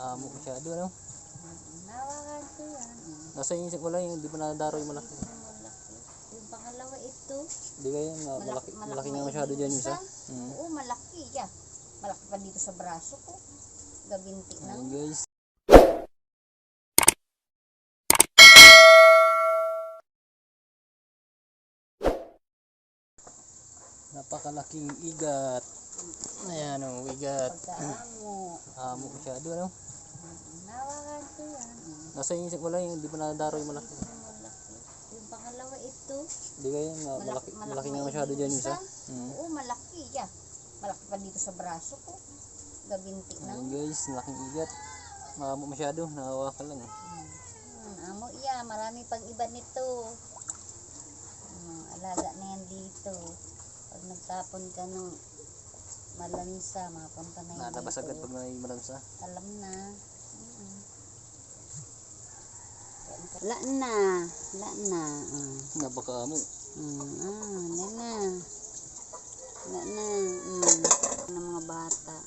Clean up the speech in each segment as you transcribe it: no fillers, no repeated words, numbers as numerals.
Masyado ano? Nawakan ko yan. Nasa yung wala yung di pa nadaro yung malaki. Malaki. Yung pangalawa ito. Di ba yung malaki nga masyado dyan yung isa? Oo, malaki ya. Malaki pa dito sa braso ko. Gabinti na. Ayun guys. Napakalaking igat. Ayan o, igat. Pagkaamo. Masyado ano? Nawakan ko yan. Nasa yung wala yung di pa nadaro yung malaki. Malaki. Yung pangalawa ito. Di ba yung malaki nga masyado dyan yung isa? Oo, malaki ya. Malaki pa dito sa braso ko. Gabinti na. Ayun guys, malaking igat. Masyado, nahawakan lang. Amo iya, marami pang iba nito. Alaga na yan dito. Pag nagtapon ka ng malansa, mapunta na yan Natabas dito. agad pag may malansa. Alam na. La na. La na. Napakaamo. La na. La na. Ng mga bata.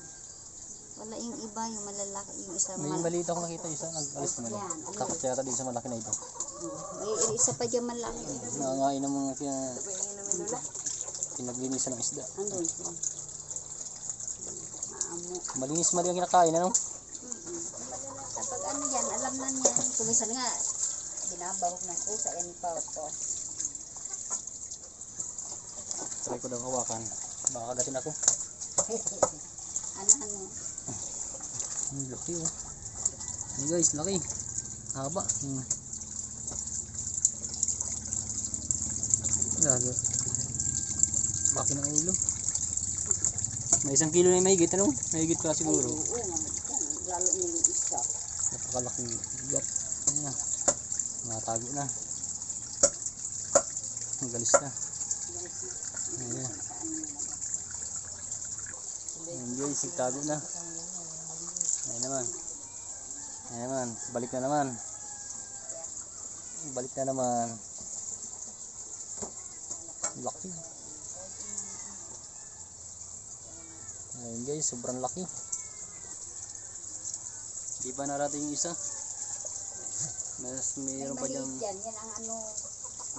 Wala yung iba, yung malalaki, yung isa May maliit akong nakita isa, nag-alis naman. Takot yata din sa malaki na ito. May isa pa dyan malaki. Nangangain ng mga pinaglinisan ng isda. Andun siya. Maamo. Malinis mali ang kinakain, ano? Kapag ano yan, alam na niya. Kumisan nga, binabawag ng pusa, yan pa po. Try ko daw hawakan. Baka kagatin ako. Ano. Ang laki oh. Hey guys, laki. Haba. Lalo. Laki ng ulo. May 1 kilo na yung mahigit, ano? Mahigit pa siguro. Oo, lalo na yung isa. Napakalaking bigat. Ayan na. Natago na. Ang galis na. Ayan. Ayan guys, sigtago na. Ayan naman. Ayan naman. Balik na naman. Balik na naman. Laki. Ayan guys, sobrang laki. Di ba narating yung isa? Mas mayroon pa dyan. Yan ang ano.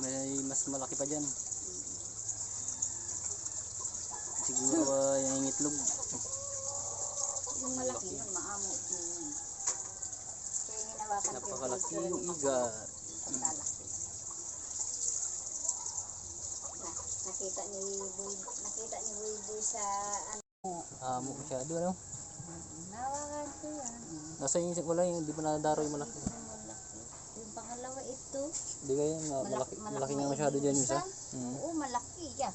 May mas malaki pa dyan. Siguro yung itlog. Yung malaki yun, maamo. Kaya hinawakan ko Napakalaki yung igat. Nakita ni Boy sa ano. Masyado ano? Nawakan ko yan. Nasa yung wala yung di pa nadaro yung malaki. Yung pangalawa ito. Di ba yung malaki nga masyado dyan yung isa? Oo, malaki ya.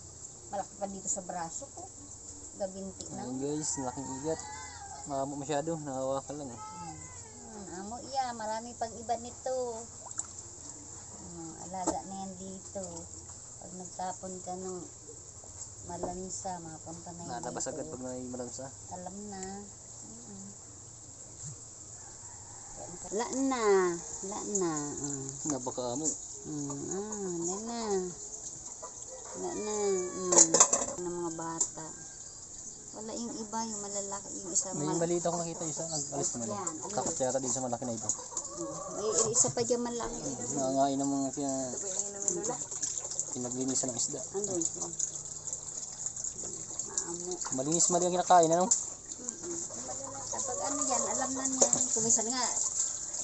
Malaki pa dito sa braso ko. Gabinti na. Ayun guys, malaking igat. Masyado, nahawakan lang. Amo iya, marami pang iba nito. Alaga na yan dito. Pag nagtapon ka ng malansa, mapunta na yan dito. Natabas agad pag may malansa. Alam na. La na. La na. Napakaamo. La na. La na. Ng mga bata. Wala yung iba, yung malalaki, yung isa. May maliit akong nakita isa, nag-alis naman. Takot yata din sa malaki na ito. May isa pa dyan malaki. Nangangain ng mga pinaglinisan ng isda. Andun siya. Maamo. Malinis mali ang kinakain, ano? Kapag ano yan, alam na niya. Kumisan nga,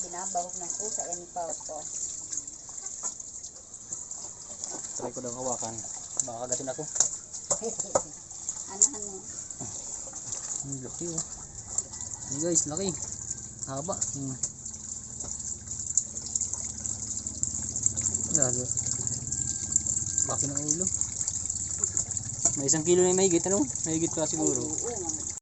binabawag ng pusa, yan pa po. Try ko daw hawakan. Baka kagatin ako. Ano. Ang laki oh. Hey guys, laki. Haba. Lalo. Laki ng ulo. May 1 kilo na yung mahigit, ano? Mahigit pa siguro. Oo.